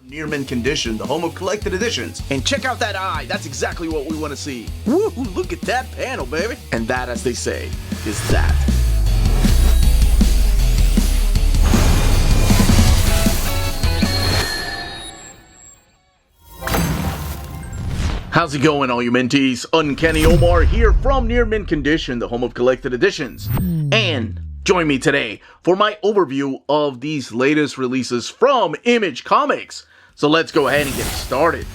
Near Mint Condition, the home of collected editions. And check out that eye, that's exactly what we want to see. Woo, look at that panel, baby. And that, as they say, is that. How's it going, all you Minties? Uncanny Omar here from Near Mint Condition, the home of collected editions. And join me today for my overview of these latest releases from Image Comics. So let's go ahead and get started.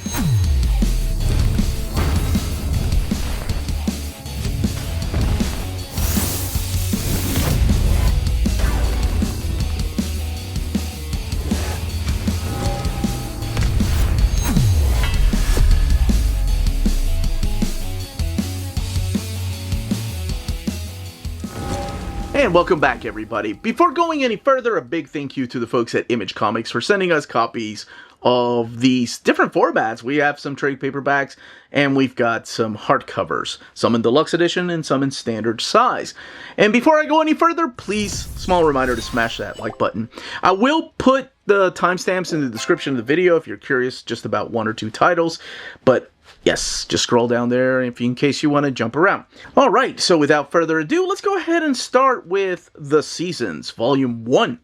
And welcome back, everybody. Before going any further, a big thank you to the folks at Image Comics for sending us copies of these different formats. We have some trade paperbacks, and we've got some hardcovers, some in deluxe edition and some in standard size. And before I go any further, please, small reminder to smash that like button. I will put the timestamps in the description of the video if you're curious just about one or two titles, but yes, just scroll down there in case you want to jump around. Alright, so without further ado, let's go ahead and start with The Seasons, Volume 1.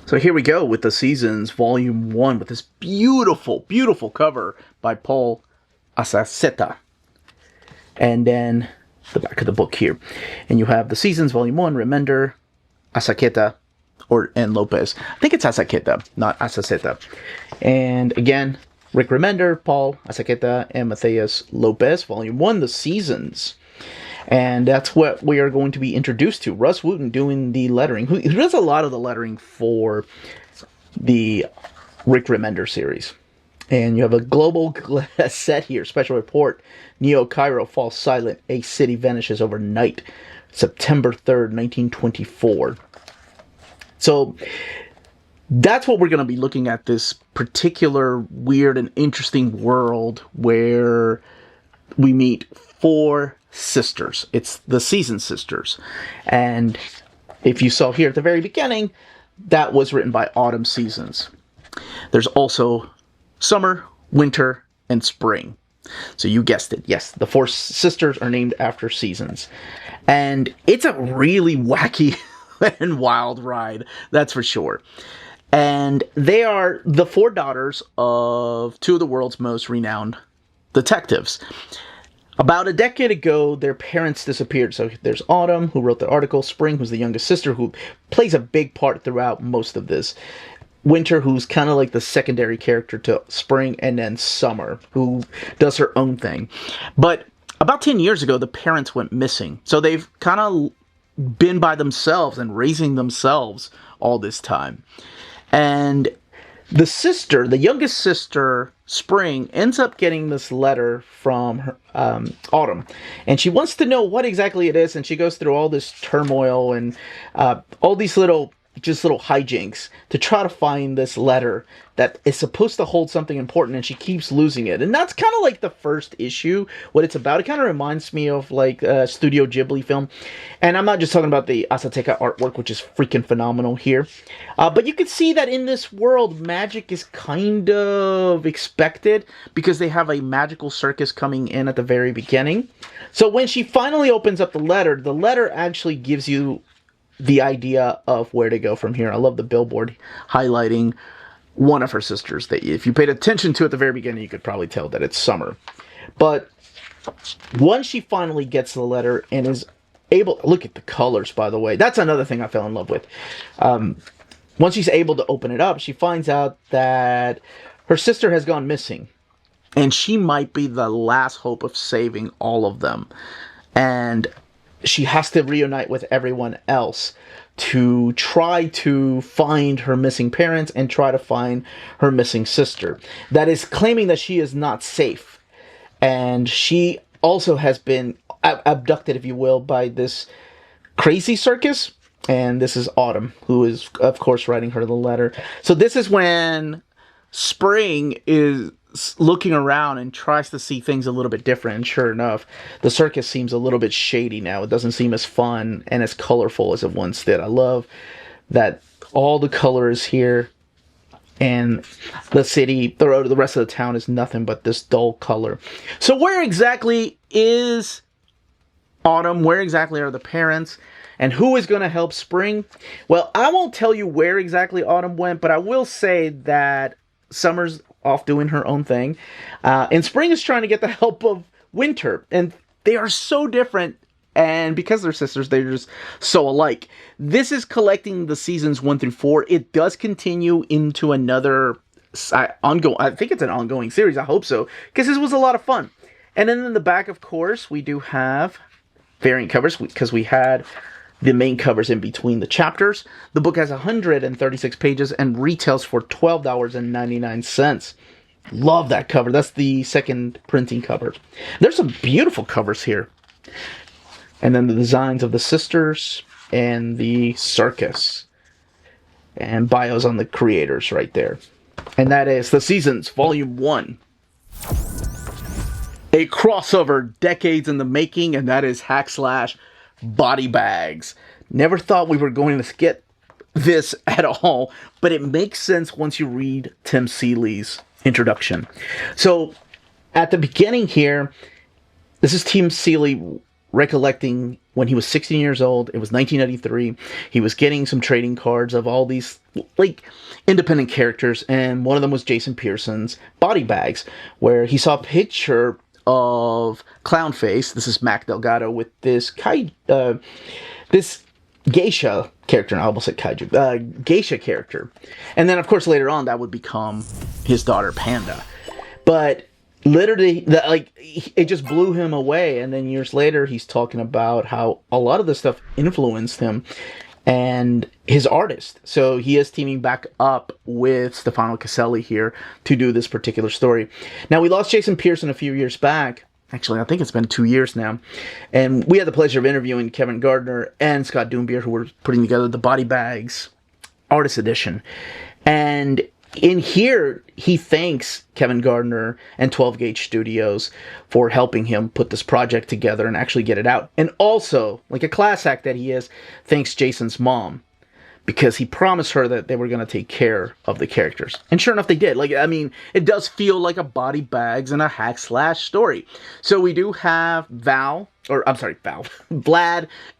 So here we go with The Seasons, Volume 1, with this beautiful, beautiful cover by Paul Azaceta. And then the back of the book here. And you have The Seasons, Volume 1, Remender, Azaceta, and Lopez. I think it's Azaceta, not Azaceta. And again, Rick Remender, Paul Azaceta, and Matthias Lopez, Volume 1, The Seasons. And that's what we are going to be introduced to. Russ Wooten doing the lettering. Who does a lot of the lettering for the Rick Remender series. And you have a global set here. Special report. Neo Cairo falls silent. A city vanishes overnight. September 3rd, 1924. So that's what we're going to be looking at, this particular weird and interesting world where we meet four sisters. It's the Season Sisters. And if you saw here at the very beginning, that was written by Autumn Seasons. There's also summer, winter, and spring. So you guessed it. Yes, the four sisters are named after seasons. And it's a really wacky and wild ride, that's for sure. And they are the four daughters of two of the world's most renowned detectives. About a decade ago, their parents disappeared. So there's Autumn, who wrote the article, Spring, who's the youngest sister, who plays a big part throughout most of this, Winter, who's kind of like the secondary character to Spring, and then Summer, who does her own thing. But about 10 years ago, the parents went missing. So they've kind of been by themselves and raising themselves all this time. And the sister, the youngest sister, Spring, ends up getting this letter from her, Autumn. And she wants to know what exactly it is, and she goes through all this turmoil and all these little hijinks to try to find this letter that is supposed to hold something important, and she keeps losing it. And that's kind of like the first issue, what it's about. It kind of reminds me of like a Studio Ghibli film. And I'm not just talking about the Asateca artwork, which is freaking phenomenal here. But you can see that in this world, magic is kind of expected because they have a magical circus coming in at the very beginning. So when she finally opens up the letter actually gives you the idea of where to go from here. I love the billboard highlighting one of her sisters that if you paid attention to at the very beginning, you could probably tell that it's Summer. But once she finally gets the letter and is able, look at the colors, by the way. That's another thing I fell in love with. Once she's able to open it up, she finds out that her sister has gone missing. And she might be the last hope of saving all of them. And she has to reunite with everyone else to try to find her missing parents and try to find her missing sister. That is claiming that she is not safe. And she also has been abducted, if you will, by this crazy circus. And this is Autumn, who is, of course, writing her the letter. So this is when Spring is looking around and tries to see things a little bit different, and sure enough, the circus seems a little bit shady now. It doesn't seem as fun and as colorful as it once did. I love that all the colors here and the city, the rest of the town is nothing but this dull color. So where exactly is Autumn? Where exactly are the parents? And who is going to help Spring? Well, I won't tell you where exactly Autumn went, but I will say that Summer's off doing her own thing. And Spring is trying to get the help of Winter. And they are so different. And because they're sisters, they're just so alike. This is collecting the seasons 1 through 4. It does continue into another ongoing. I think it's an ongoing series. I hope so, because this was a lot of fun. And then in the back, of course, we do have variant covers because we had the main covers in between the chapters. The book has 136 pages and retails for $12.99. Love that cover. That's the second printing cover. There's some beautiful covers here. And then the designs of the sisters and the circus. And bios on the creators right there. And that is The Seasons, Volume 1. A crossover decades in the making, and that is / Body Bags. Never thought we were going to get this at all, but it makes sense once you read Tim Seeley's introduction. So, at the beginning here, this is Tim Seeley recollecting when he was 16 years old. It was 1993. He was getting some trading cards of all these like independent characters, and one of them was Jason Pearson's Body Bags, where he saw a picture of Clownface. This is Mac Delgado with this this geisha character. I almost said kaiju. Geisha character, and then of course later on that would become his daughter Panda. But literally, it just blew him away. And then years later, he's talking about how a lot of this stuff influenced him and his artist. So he is teaming back up with Stefano Caselli here to do this particular story. Now, we lost Jason Pearson a few years back. Actually, I think it's been 2 years now. And we had the pleasure of interviewing Kevin Gardner and Scott Doombier, who were putting together the Body Bags Artist Edition. And in here, he thanks Kevin Gardner and 12 Gauge Studios for helping him put this project together and actually get it out. And also, like a class act that he is, thanks Jason's mom, because he promised her that they were going to take care of the characters. And sure enough, they did. It does feel like a Body Bags and a / story. So we do have Vlad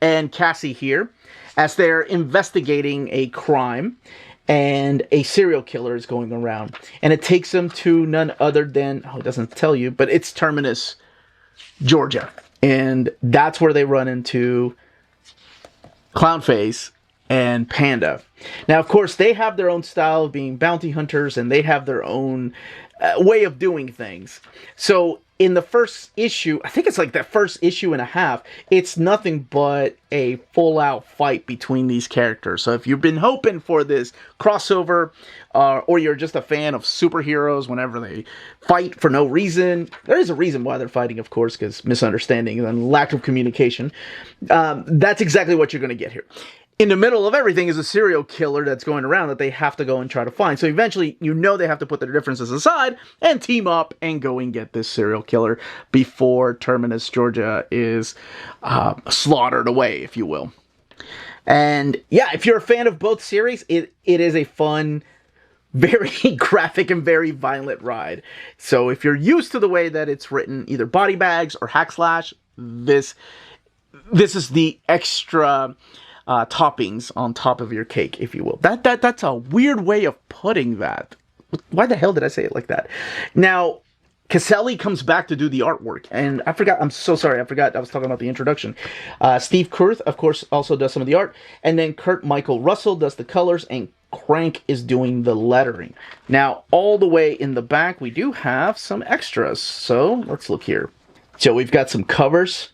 and Cassie here as they're investigating a crime. And a serial killer is going around. And it takes them to none other than, it doesn't tell you, but it's Terminus, Georgia. And that's where they run into Clownface and Panda. Now, of course, they have their own style of being bounty hunters, and they have their own way of doing things. So in the first issue, I think it's like the first issue and a half, it's nothing but a full-out fight between these characters. So if you've been hoping for this crossover, or you're just a fan of superheroes whenever they fight for no reason, there is a reason why they're fighting, of course, because misunderstanding and lack of communication. That's exactly what you're going to get here. In the middle of everything is a serial killer that's going around that they have to go and try to find. So eventually, they have to put their differences aside and team up and go and get this serial killer before Terminus, Georgia is slaughtered away, if you will. And yeah, if you're a fan of both series, it is a fun, very graphic and very violent ride. So if you're used to the way that it's written, either Body Bags or / this is the extra toppings on top of your cake, if you will. That's a weird way of putting that. Why the hell did I say it like that? Now, Caselli comes back to do the artwork, and I forgot. I'm so sorry. I forgot. I was talking about the introduction. Steve Kurth, of course, also does some of the art, and then Kurt Michael Russell does the colors, and Crank is doing the lettering. Now, all the way in the back, we do have some extras. So let's look here. So we've got some covers.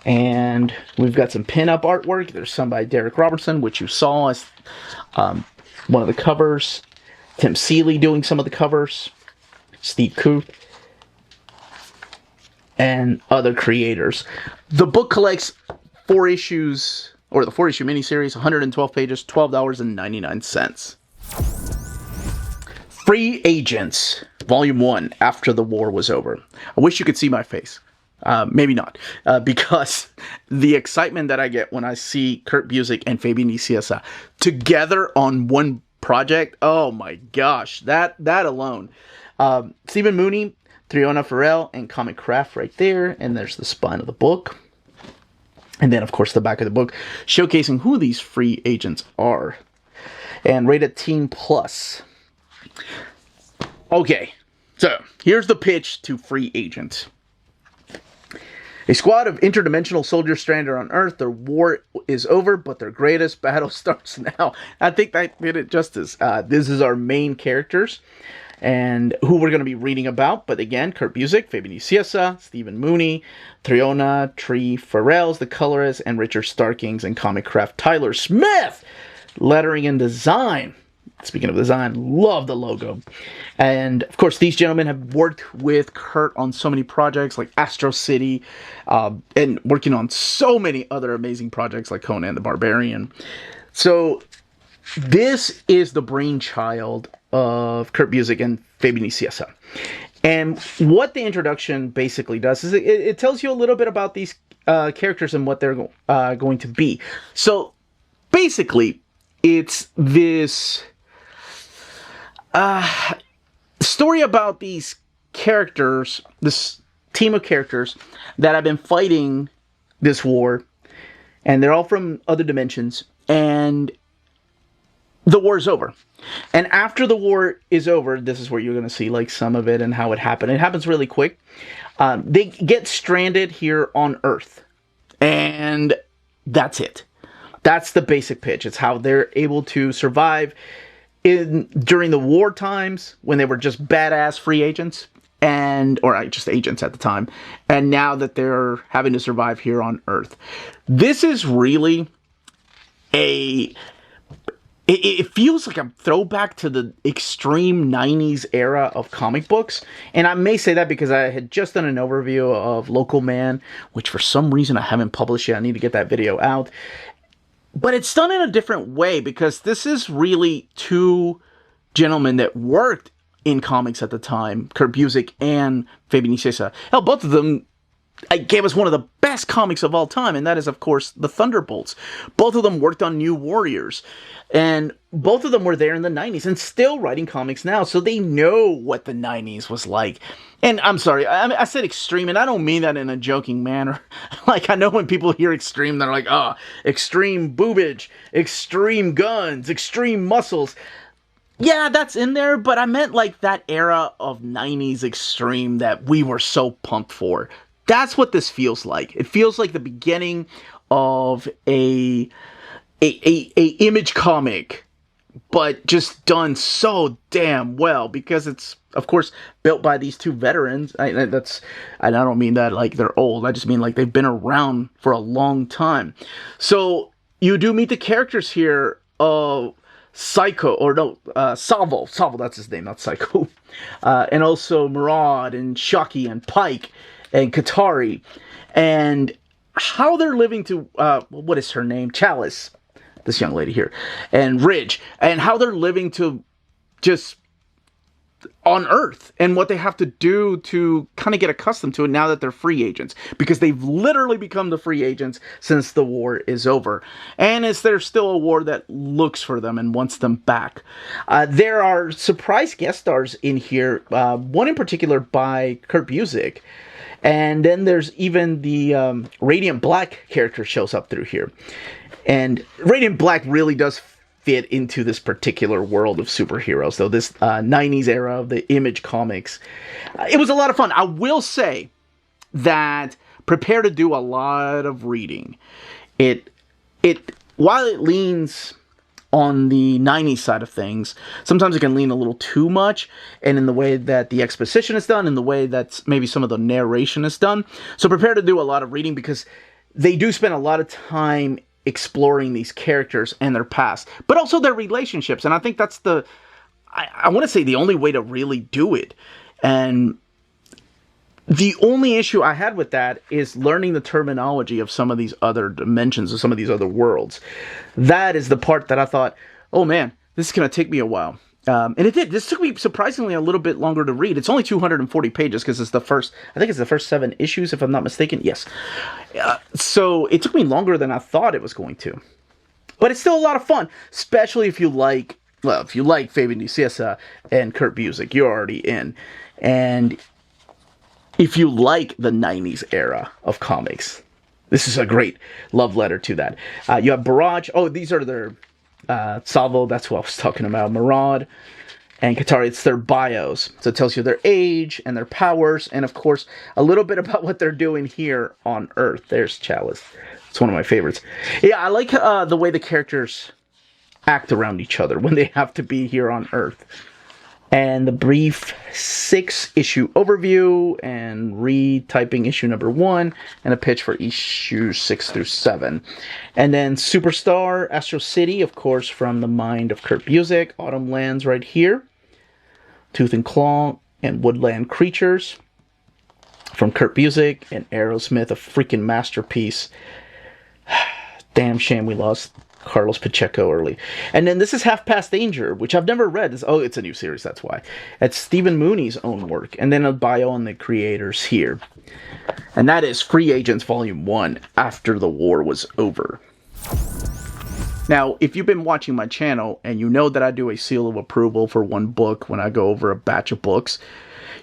And we've got some pin-up artwork. There's some by Derek Robertson, which you saw as one of the covers. Tim Seeley doing some of the covers. Steve Koop. And other creators. The book collects 4 issues, or the 4-issue miniseries, 112 pages, $12.99. Free Agents, Volume 1, After the War Was Over. I wish you could see my face. Maybe not, because the excitement that I get when I see Kurt Busiek and Fabian Nicieza together on one project, oh my gosh, that alone. Stephen Mooney, Triona Farrell, and Comic Craft right there, and there's the spine of the book. And then, of course, the back of the book, showcasing who these free agents are. And rated Teen Plus. Okay, so here's the pitch to Free Agent. A squad of interdimensional soldiers stranded on Earth. Their war is over, but their greatest battle starts now. I think that did it justice. This is our main characters and who we're going to be reading about. But again, Kurt Busiek, Fabian Nicieza, Stephen Mooney, Triona Tree Farrell's the colorist, and Richard Starkings and Comic Craft Tyler Smith. Lettering and design. Speaking of design, love the logo. And, of course, these gentlemen have worked with Kurt on so many projects like Astro City, and working on so many other amazing projects like Conan the Barbarian. So, this is the brainchild of Kurt Busiek and Fabian Nicieza. And what the introduction basically does is it tells you a little bit about these characters and what they're going to be. So, basically, it's this story about these characters, this team of characters that have been fighting this war, and they're all from other dimensions, and the war is over. And after the war is over, this is where you're going to see like some of it and how it happened. It happens really quick. They get stranded here on Earth, and that's it. That's the basic pitch. It's how they're able to survive during the war times when they were just badass free agents, or just agents at the time, and now that they're having to survive here on Earth. This is really it feels like a throwback to the extreme 90s era of comic books. And I may say that because I had just done an overview of Local Man, which for some reason I haven't published yet. I need to get that video out. But it's done in a different way, because this is really two gentlemen that worked in comics at the time, Kurt Busiek and Fabian Nicieza. Hell, both of them gave us one of the best comics of all time, and that is, of course, the Thunderbolts. Both of them worked on New Warriors, and both of them were there in the 90s and still writing comics now, so they know what the 90s was like. And I'm sorry, I said extreme, and I don't mean that in a joking manner. Like, I know when people hear extreme, they're like, extreme boobage, extreme guns, extreme muscles. Yeah, that's in there, but I meant like that era of 90s extreme that we were so pumped for. That's what this feels like. It feels like the beginning of a Image comic, but just done so damn well, because it's, of course, built by these two veterans. I don't mean that like they're old. I just mean like they've been around for a long time. So you do meet the characters here of Salvo, that's his name, not Psycho. And also Murad and Shocky and Pike and Katari, and how they're living to, what is her name? Chalice, this young lady here, and Ridge, and how they're living to just on Earth, and what they have to do to kind of get accustomed to it now that they're free agents, because they've literally become the free agents since the war is over, and there's still a war that looks for them and wants them back. There are surprise guest stars in here, one in particular by Kurt Busiek, and then there's even the Radiant Black character shows up through here. And Radiant Black really does fit into this particular world of superheroes, though, this 90s era of the Image comics. It was a lot of fun. I will say that prepare to do a lot of reading. While it leans on the 90s side of things, sometimes it can lean a little too much, and in the way that the exposition is done, in the way that maybe some of the narration is done. So prepare to do a lot of reading, because they do spend a lot of time exploring these characters and their past, but also their relationships. And I think that's I want to say the only way to really do it. And the only issue I had with that is learning the terminology of some of these other dimensions, of some of these other worlds. That is the part that I thought, oh man, this is going to take me a while. And it did. This took me surprisingly a little bit longer to read. It's only 240 pages, because I think it's the first 7 issues, if I'm not mistaken. Yes. So it took me longer than I thought it was going to. But it's still a lot of fun, especially if you like well, if you like Fabian Nicieza and Kurt Busiek, you're already in. And if you like the 90s era of comics, this is a great love letter to that. You have Barrage. Oh, these are their Salvo, that's what I was talking about. Murad and Katari, it's their bios. So it tells you their age and their powers, and of course, a little bit about what they're doing here on Earth. There's Chalice. It's one of my favorites. Yeah, I like the way the characters act around each other when they have to be here on Earth. And the brief 6-issue overview, and retyping issue number 1, and a pitch for issue 6 through 7. And then Superstar, Astro City, of course, from the mind of Kurt Busiek. Autumn Lands right here. Tooth and Claw and Woodland Creatures from Kurt Busiek. And Aerosmith, a freaking masterpiece. Damn shame we lost Carlos Pacheco early. And then this is Half Past Danger, which I've never read. It's a new series, that's why. It's Stephen Mooney's own work. And then a bio on the creators here. And that is Free Agents Volume 1, After the War Was Over. Now, if you've been watching my channel, and you know that I do a seal of approval for one book when I go over a batch of books,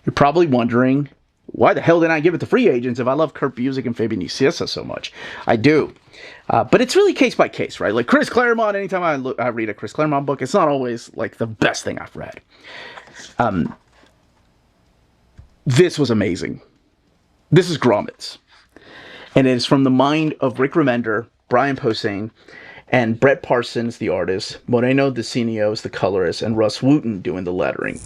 you're probably wondering, why the hell didn't I give it to Free Agents if I love Kurt Busiek and Fabian Nicieza so much? I do. But it's really case by case, right? Like Chris Claremont, anytime I read a Chris Claremont book, it's not always like the best thing I've read. This was amazing. This is Grommets. And it is from the mind of Rick Remender, Brian Posehn, and Brett Parsons, the artist, Moreno Decenio is the colorist, and Russ Wooten doing the lettering.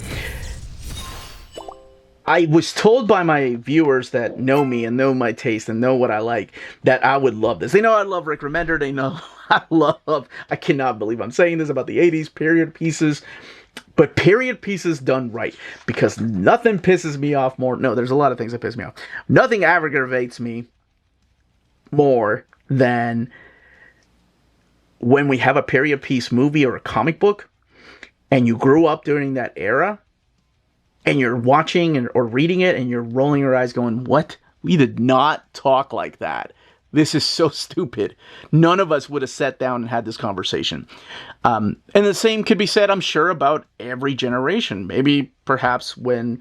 I was told by my viewers that know me and know my taste and know what I like that I would love this. They know I love Rick Remender. They know I cannot believe I'm saying this about the 80s period pieces, but period pieces done right, because nothing pisses me off more. No, there's a lot of things that piss me off. Nothing aggravates me more than when we have a period piece movie or a comic book and you grew up during that era, and you're watching or reading it, and you're rolling your eyes going, what? We did not talk like that. This is so stupid. None of us would have sat down and had this conversation. And the same could be said, I'm sure, about every generation. Maybe, perhaps, when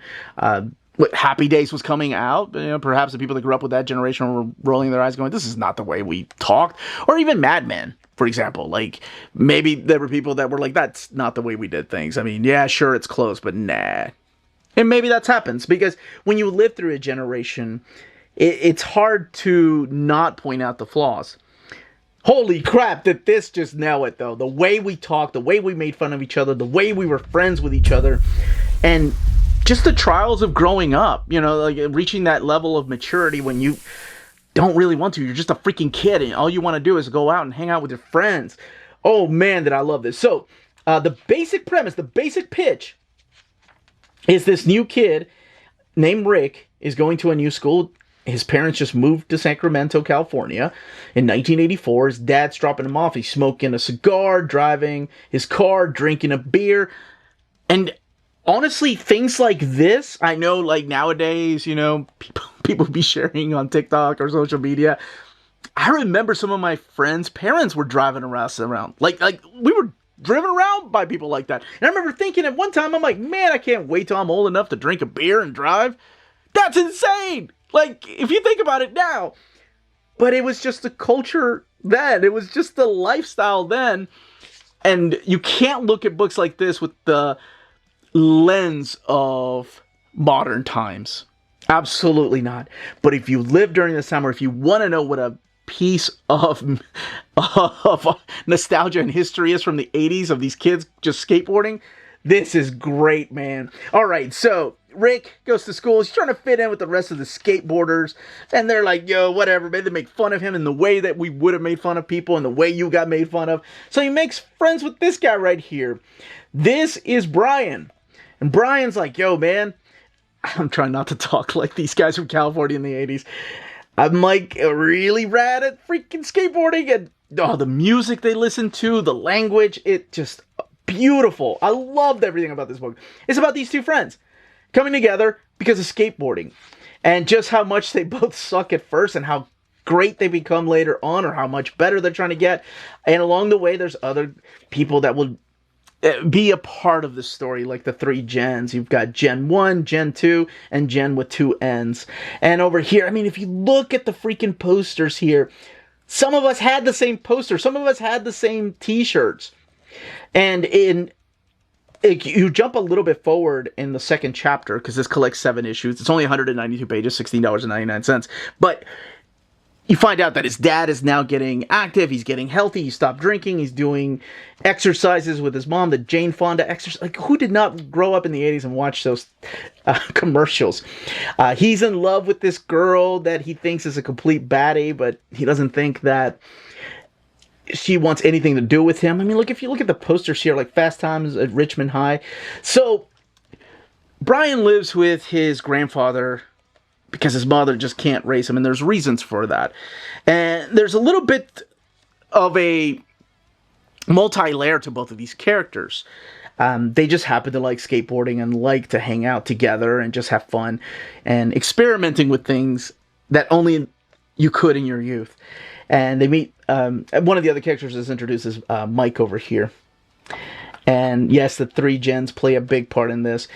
Happy Days was coming out, perhaps the people that grew up with that generation were rolling their eyes going, this is not the way we talked. Or even Mad Men, for example. Like, maybe there were people that were like, that's not the way we did things. I mean, yeah, sure, it's close, but nah. And maybe that happens, because when you live through a generation, it's hard to not point out the flaws. Holy crap, did this just nail it, though. The way we talked, the way we made fun of each other, the way we were friends with each other, and just the trials of growing up, like reaching that level of maturity when you don't really want to. You're just a freaking kid, and all you want to do is go out and hang out with your friends. Oh, man, did I love this. So, the basic premise, the basic pitch, is this new kid named Rick is going to a new school. His parents just moved to Sacramento, California in 1984. His dad's dropping him off. He's smoking a cigar, driving his car, drinking a beer. And honestly, things like this, I know, like nowadays, people be sharing on TikTok or social media. I remember some of my friends' parents were driving around. Like we were driven around by people like that. And I remember thinking at one time, I'm like, man, I can't wait till I'm old enough to drink a beer and drive. That's insane. Like, if you think about it now. But it was just the culture then. It was just the lifestyle then. And you can't look at books like this with the lens of modern times. Absolutely not. But if you live during this time, or if you want to know what a piece of nostalgia and history is from the 80s of these kids just skateboarding, this is great, man. All right, so Rick goes to school. He's trying to fit in with the rest of the skateboarders, and they're like, yo, whatever. Maybe they make fun of him in the way that we would have made fun of people and the way you got made fun of. So he makes friends with this guy right here. This is Brian. And Brian's like, yo, man, I'm trying not to talk like these guys from California in the 80s. I'm like really rad at freaking skateboarding, and the music they listen to, the language, it just beautiful. I loved everything about this book. It's about these two friends coming together because of skateboarding, and just how much they both suck at first and how great they become later on, or how much better they're trying to get. And along the way, there's other people that will be a part of the story, like the 3 gens. You've got Gen 1, Gen 2, and Gen with 2 N's. And over here, I mean, if you look at the freaking posters here, some of us had the same poster, some of us had the same t-shirts. And you jump a little bit forward in the second chapter, because this collects 7 issues. It's only 192 pages, $16.99. But you find out that his dad is now getting active. He's getting healthy. He stopped drinking. He's doing exercises with his mom, the Jane Fonda exercise. Like, who did not grow up in the 80s and watch those commercials? He's in love with this girl that he thinks is a complete baddie, but he doesn't think that she wants anything to do with him. I mean, look, if you look at the posters here, like Fast Times at Richmond High. So, Brian lives with his grandfather because his mother just can't raise him, and there's reasons for that. And there's a little bit of a multi-layer to both of these characters. They just happen to like skateboarding and like to hang out together and just have fun and experimenting with things that only you could in your youth. And they meet, one of the other characters is introduced as Mike over here. And yes, the 3 gens play a big part in this.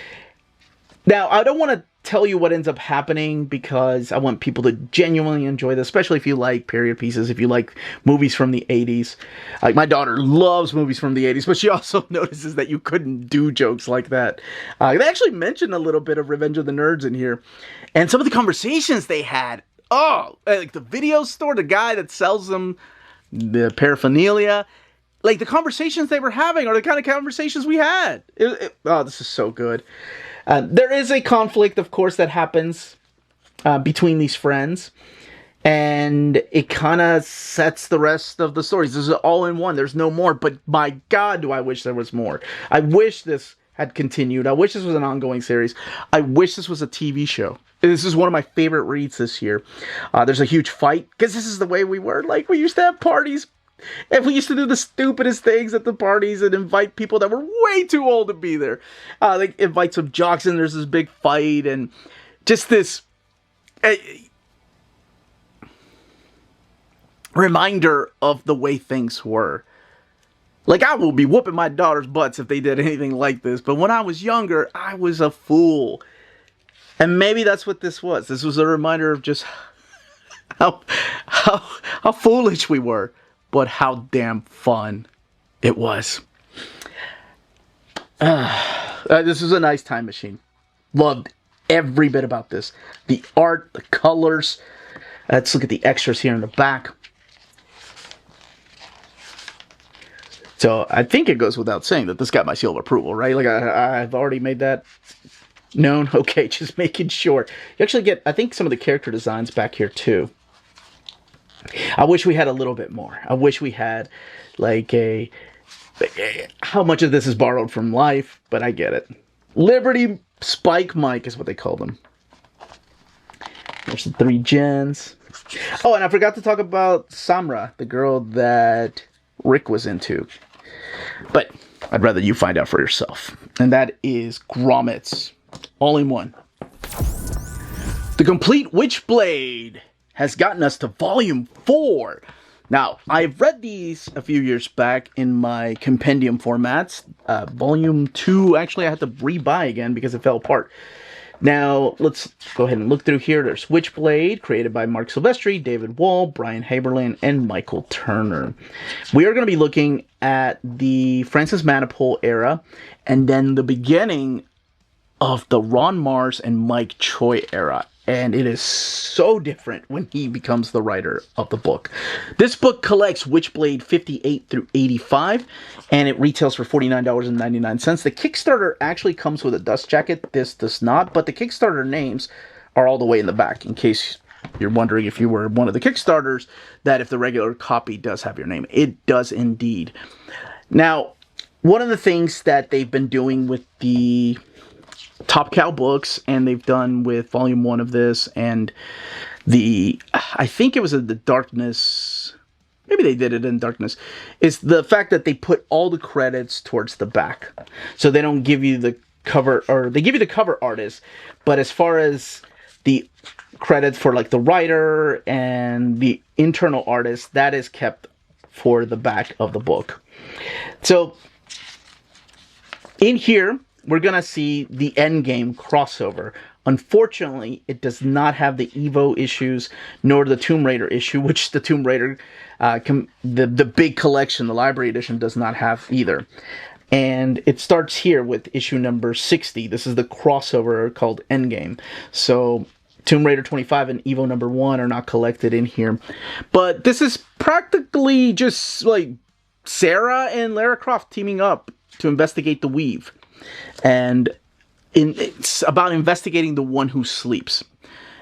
Now, I don't want to tell you what ends up happening because I want people to genuinely enjoy this, especially if you like period pieces, if you like movies from the 80s. Like, my daughter loves movies from the 80s, but she also notices that you couldn't do jokes like that. They actually mentioned a little bit of Revenge of the Nerds in here. And some of the conversations they had, like the video store, the guy that sells them the paraphernalia, like the conversations they were having are the kind of conversations we had. This is so good. There is a conflict, of course, that happens between these friends, and it kind of sets the rest of the stories. This is all in one. There's no more, but my God, do I wish there was more. I wish this had continued. I wish this was an ongoing series. I wish this was a TV show. This is one of my favorite reads this year. There's a huge fight, because this is the way we were. Like, we used to have parties, and we used to do the stupidest things at the parties and invite people that were way too old to be there. Like, invite some jocks, and there's this big fight, and just this reminder of the way things were. Like, I will be whooping my daughter's butts if they did anything like this, but when I was younger, I was a fool. And maybe that's what this was. This was a reminder of just how foolish we were, but how damn fun it was. This was a nice time machine. Loved every bit about this. The art, the colors. Let's look at the extras here in the back. So I think it goes without saying that this got my seal of approval, right? Like, I've already made that known. Okay, just making sure. You actually get, I think, some of the character designs back here too. I wish we had a little bit more. I wish we had like how much of this is borrowed from life, but I get it. Liberty Spike Mike is what they call them. There's the 3 gens. Oh, and I forgot to talk about Samra, the girl that Rick was into. But I'd rather you find out for yourself. And that is Grommets. All in one. The complete Witchblade has gotten us to volume 4. Now, I've read these a few years back in my compendium formats. Volume 2, actually, I had to rebuy again because it fell apart. Now, let's go ahead and look through here. There's Witchblade, created by Mark Silvestri, David Wall, Brian Haberlin, and Michael Turner. We are going to be looking at the Francis Manapul era, and then the beginning of the Ron Mars and Mike Choi era. And it is so different when he becomes the writer of the book. This book collects Witchblade 58 through 85, and it retails for $49.99. The Kickstarter actually comes with a dust jacket. This does not, but the Kickstarter names are all the way in the back, in case you're wondering if you were one of the Kickstarters, that if the regular copy does have your name. It does indeed. Now, one of the things that they've been doing with the Top Cow books, and they've done with volume 1 of this, and I think it was the Darkness, maybe they did it in Darkness, is the fact that they put all the credits towards the back. So they don't give you the cover, or they give you the cover artist, but as far as the credit for like the writer and the internal artist, that is kept for the back of the book. So In here, we're going to see the Endgame crossover. Unfortunately, it does not have the Evo issues, nor the Tomb Raider issue, which the Tomb Raider, the big collection, the Library Edition, does not have either. And it starts here with issue number 60. This is the crossover called Endgame. So Tomb Raider 25 and Evo number 1 are not collected in here. But this is practically just like Sarah and Lara Croft teaming up to investigate the Weave. And it's about investigating the one who sleeps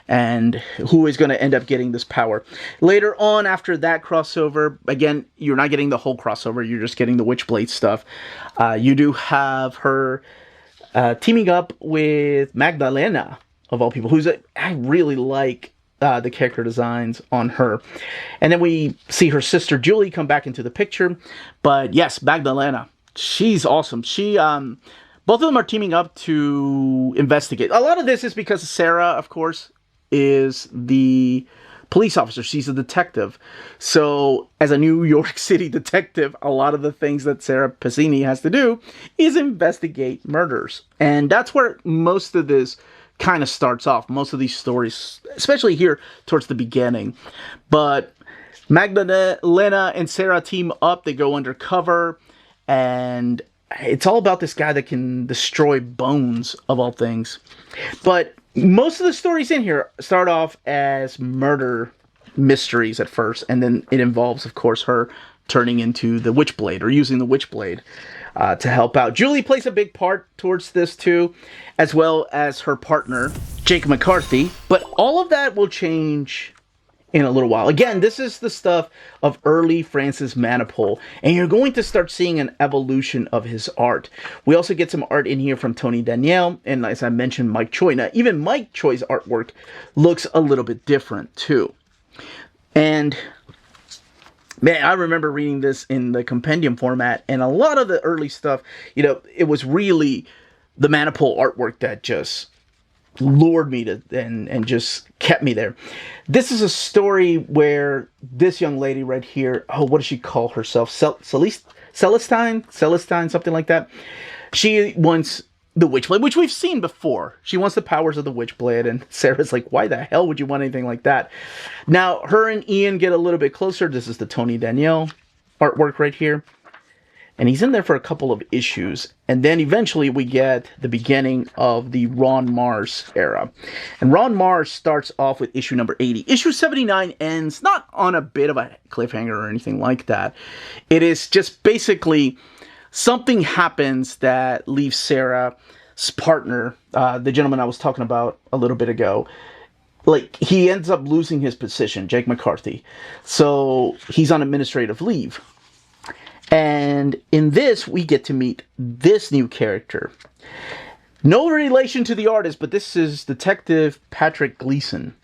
and who is going to end up getting this power. Later on, after that crossover, again, you're not getting the whole crossover, you're just getting the Witchblade stuff. You do have her teaming up with Magdalena, of all people, I really like the character designs on her. And then we see her sister Julie come back into the picture. But yes, Magdalena, she's awesome. Both of them are teaming up to investigate. A lot of this is because Sarah, of course, is the police officer. She's a detective. So, as a New York City detective, a lot of the things that Sarah Pazzini has to do is investigate murders. And that's where most of this kind of starts off. Most of these stories, especially here towards the beginning. But Magdalena and Sarah team up. They go undercover, and it's all about this guy that can destroy bones, of all things. But most of the stories in here start off as murder mysteries at first, and then it involves, of course, her turning into the Witchblade, or using the Witchblade to help out. Julie plays a big part towards this too, as well as her partner, Jake McCarthy. But all of that will change in a little while. Again, this is the stuff of early Francis Manapul, and you're going to start seeing an evolution of his art. We also get some art in here from Tony Danielle, and as I mentioned, Mike Choi. Now, even Mike Choi's artwork looks a little bit different too. And man, I remember reading this in the compendium format, and a lot of the early stuff, it was really the Manapul artwork that just lured me to and just kept me there. This is a story where this young lady right here, what does she call herself? Celestine, something like that. She wants the Witchblade, which we've seen before. She wants the powers of the Witchblade, and Sarah's like, why the hell would you want anything like that? Now, her and Ian get a little bit closer. This is the Tony Danielle artwork right here. And he's in there for a couple of issues. And then eventually we get the beginning of the Ron Mars era. And Ron Mars starts off with issue number 80. Issue 79 ends not on a bit of a cliffhanger or anything like that. It is just basically something happens that leaves Sarah's partner, the gentleman I was talking about a little bit ago, like, he ends up losing his position, Jake McCarthy. So he's on administrative leave. And in this, we get to meet this new character. No relation to the artist, but this is Detective Patrick Gleason,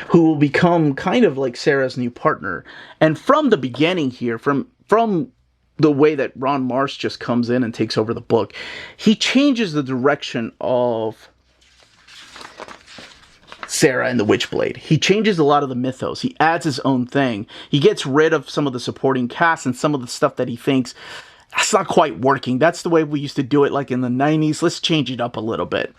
who will become kind of like Sarah's new partner. And from the beginning here, from the way that Ron Mars just comes in and takes over the book, he changes the direction of Sarah and the Witchblade. He changes a lot of the mythos. He adds his own thing. He gets rid of some of the supporting cast and some of the stuff that he thinks that's not quite working. That's the way we used to do it, like in the 90s. Let's change it up a little bit.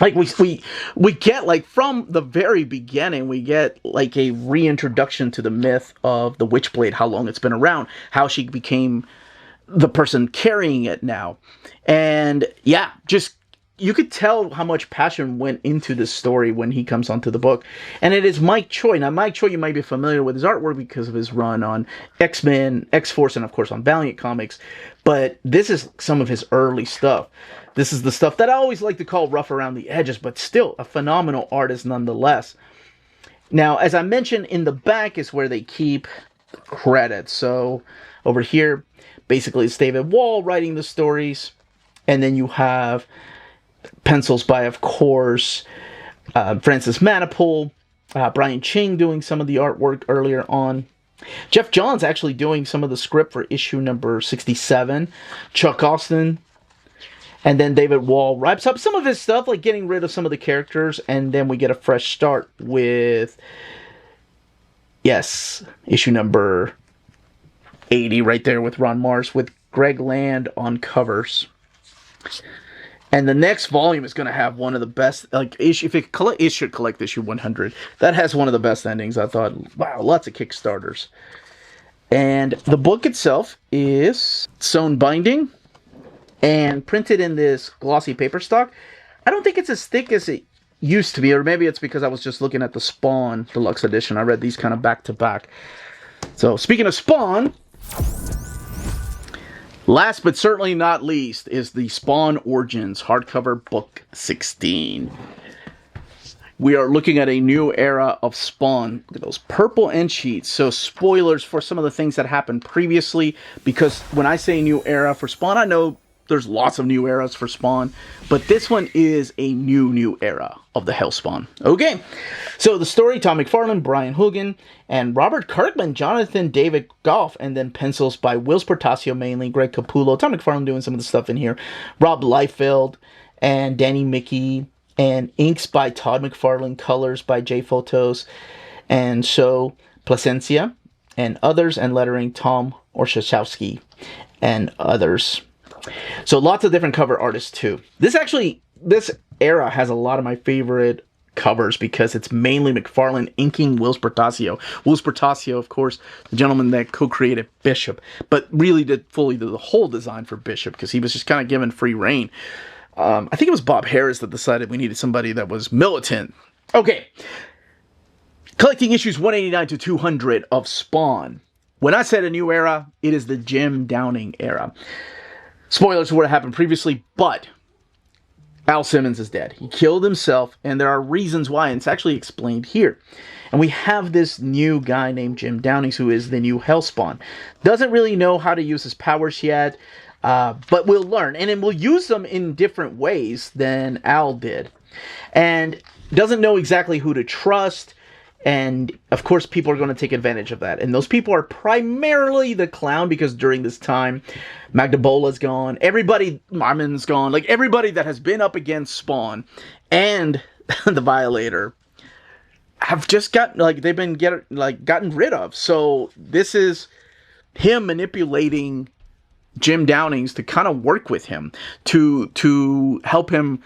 Like we get, like, from the very beginning, we get like a reintroduction to the myth of the Witchblade, how long it's been around, how she became the person carrying it now. And yeah, just you could tell how much passion went into this story when he comes onto the book. And it is Mike Choi. Now, Mike Choi, you might be familiar with his artwork because of his run on X-Men, X-Force, and of course on Valiant Comics. But this is some of his early stuff. This is the stuff that I always like to call rough around the edges, but still a phenomenal artist nonetheless. Now, as I mentioned, in the back is where they keep credits. So over here, basically it's David Wall writing the stories. And then you have pencils by, of course, Francis Manapul, Brian Ching doing some of the artwork earlier on. Jeff Johns actually doing some of the script for issue number 67. Chuck Austin. And then David Wall wraps up some of his stuff, like getting rid of some of the characters. And then we get a fresh start with, yes, issue number 80 right there with Ron Mars, with Greg Land on covers. And the next volume is going to have one of the best, like, issue, if it should collect issue 100. That has one of the best endings. I thought, wow, lots of Kickstarters. And the book itself is sewn binding and printed in this glossy paper stock. I don't think it's as thick as it used to be, or maybe it's because I was just looking at the Spawn Deluxe Edition. I read these kind of back to back. So, speaking of Spawn, last but certainly not least is the Spawn Origins hardcover book 16. We are looking at a new era of Spawn. Look at those purple end sheets. So spoilers for some of the things that happened previously, because when I say new era for Spawn, I know there's lots of new eras for Spawn, but this one is a new era of the Hellspawn. Okay, so the story, Tom McFarlane, Brian Hugan, and Robert Kirkman, Jonathan David Goff, and then pencils by Will Portacio mainly, Greg Capullo, Tom McFarlane doing some of the stuff in here, Rob Liefeld, and Danny Mickey, and inks by Todd McFarlane, colors by J Photos, and so Placencia, and others, and lettering Tom Orszaszewski, and others. So lots of different cover artists too. This era has a lot of my favorite covers because it's mainly McFarlane inking Will Portacio. Will Portacio, of course, the gentleman that co-created Bishop, but really did the whole design for Bishop because he was just kind of given free reign. I think it was Bob Harris that decided we needed somebody that was militant. Okay. Collecting issues 189 to 200 of Spawn. When I said a new era, it is the Jim Downing era. Spoilers for what happened previously, but Al Simmons is dead. He killed himself, and there are reasons why, and it's actually explained here. And we have this new guy named Jim Downing, who is the new Hellspawn. Doesn't really know how to use his powers yet, but we'll learn. And then we'll use them in different ways than Al did. And doesn't know exactly who to trust. And, of course, people are going to take advantage of that. And those people are primarily the Clown, because during this time, Magdabola's gone. Everybody, Marmon's gone. Like, everybody that has been up against Spawn and the Violator have just gotten, like, they've been gotten rid of. So, this is him manipulating Jim Downings to kind of work with him, to help him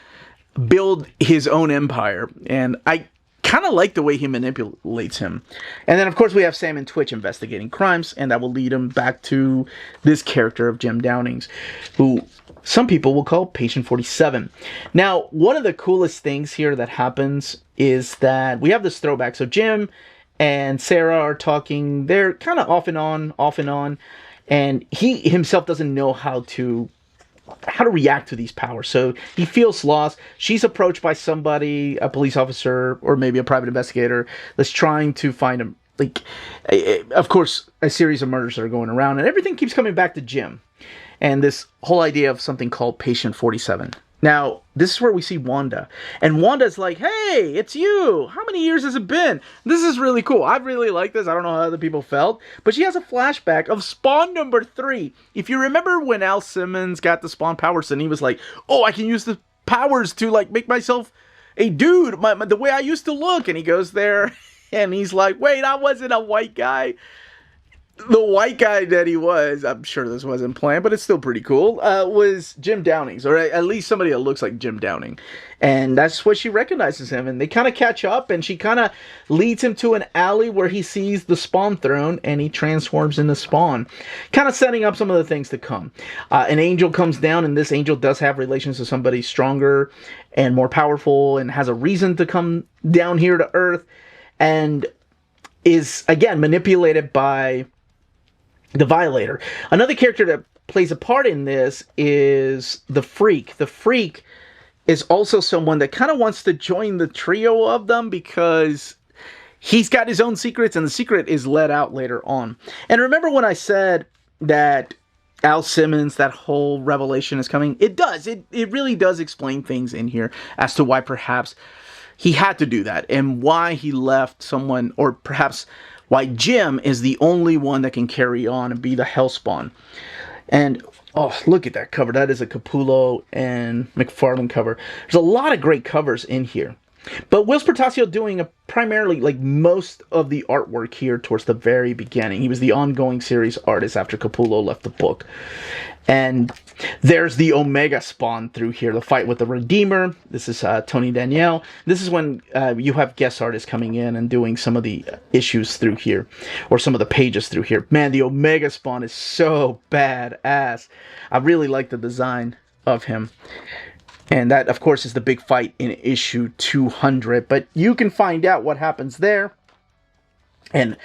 build his own empire. And I kind of like the way he manipulates him. And then, of course, we have Sam and Twitch investigating crimes, and that will lead him back to this character of Jim Downings, who some people will call Patient 47. Now, one of the coolest things here that happens is that we have this throwback. So Jim and Sarah are talking. They're kind of off and on, and he himself doesn't know how to react to these powers. So he feels lost. She's approached by somebody, a police officer, or maybe a private investigator, that's trying to find him. Like, of course, a series of murders that are going around, and everything keeps coming back to Jim. And this whole idea of something called Patient 47. Now, this is where we see Wanda. And Wanda's like, hey, it's you. How many years has it been? This is really cool. I really like this. I don't know how other people felt. But she has a flashback of Spawn number 3. If you remember when Al Simmons got the Spawn powers, and he was like, oh, I can use the powers to, like, make myself a dude, the way I used to look. And he goes there, and he's like, wait, I wasn't a white guy. The white guy that he was, I'm sure this wasn't planned, but it's still pretty cool, was Jim Downings, or at least somebody that looks like Jim Downing. And that's what she recognizes him, and they kind of catch up, and she kind of leads him to an alley where he sees the Spawn throne, and he transforms into Spawn, kind of setting up some of the things to come. An angel comes down, and this angel does have relations to somebody stronger and more powerful, and has a reason to come down here to Earth, and is, again, manipulated by the Violator. Another character that plays a part in this is the Freak. The Freak is also someone that kind of wants to join the trio of them because he's got his own secrets, and the secret is let out later on. And remember when I said that Al Simmons, that whole revelation is coming? It does. It really does explain things in here as to why perhaps he had to do that, and why he left someone, or perhaps why Jim is the only one that can carry on and be the Hellspawn. And, oh, look at that cover. That is a Capullo and McFarlane cover. There's a lot of great covers in here. But Will Spertasio doing primarily like most of the artwork here towards the very beginning. He was the ongoing series artist after Capullo left the book. And there's the Omega spawn through here, the fight with the Redeemer. This is Tony Danielle. This is when you have guest artists coming in and doing some of the issues through here, or some of the pages through here. Man, the Omega spawn is so badass. I really like the design of him. And that, of course, is the big fight in issue 200. But you can find out what happens there. And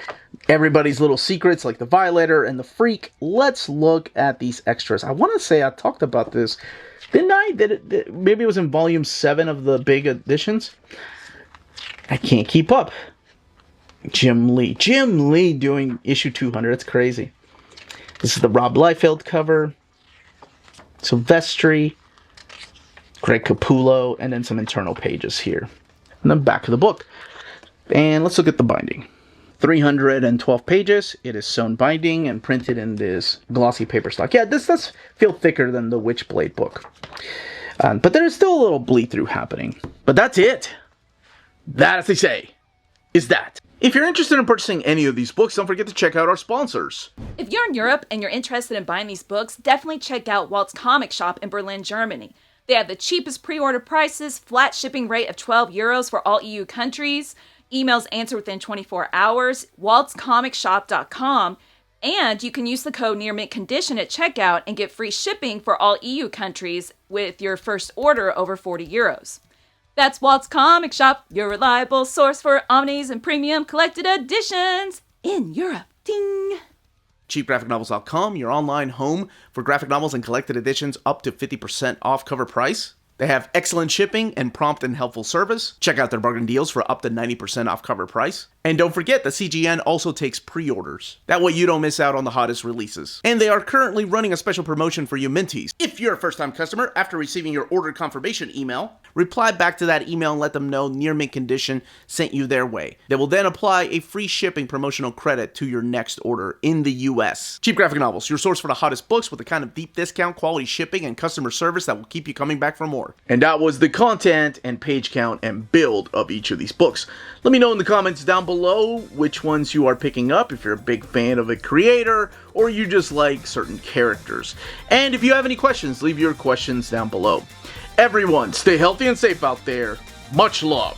everybody's little secrets, like the Violator and the Freak. Let's look at these extras. I want to say I talked about this. Didn't I? Maybe it was in volume 7 of the big editions. I can't keep up. Jim Lee. Jim Lee doing issue 200. That's crazy. This is the Rob Liefeld cover. Silvestri. Greg Capullo, and then some internal pages here. And then back of the book. And let's look at the binding. 312 pages. It is sewn binding and printed in this glossy paper stock. Yeah, this does feel thicker than the Witchblade book. But there is still a little bleed through happening. But that's it. That, as they say, is that. If you're interested in purchasing any of these books, don't forget to check out our sponsors. If you're in Europe and you're interested in buying these books, definitely check out Walt's Comic Shop in Berlin, Germany. They have the cheapest pre-order prices, flat shipping rate of €12 for all EU countries, emails answered within 24 hours, waltzcomicshop.com, and you can use the code nearmintcondition at checkout and get free shipping for all EU countries with your first order over €40. That's Walt's Comic Shop, your reliable source for omnis and premium collected editions in Europe. Ding! CheapGraphicNovels.com, your online home for graphic novels and collected editions up to 50% off cover price. They have excellent shipping and prompt and helpful service. Check out their bargain deals for up to 90% off cover price. And don't forget, the CGN also takes pre-orders. That way you don't miss out on the hottest releases. And they are currently running a special promotion for you Minties. If you're a first-time customer, after receiving your order confirmation email, reply back to that email and let them know Near Mint Condition sent you their way. They will then apply a free shipping promotional credit to your next order in the US. Cheap Graphic Novels, your source for the hottest books with the kind of deep discount, quality shipping, and customer service that will keep you coming back for more. And that was the content and page count and build of each of these books. Let me know in the comments down below which ones you are picking up, if you're a big fan of a creator or you just like certain characters. And if you have any questions, leave your questions down below. Everyone, stay healthy and safe out there. Much love.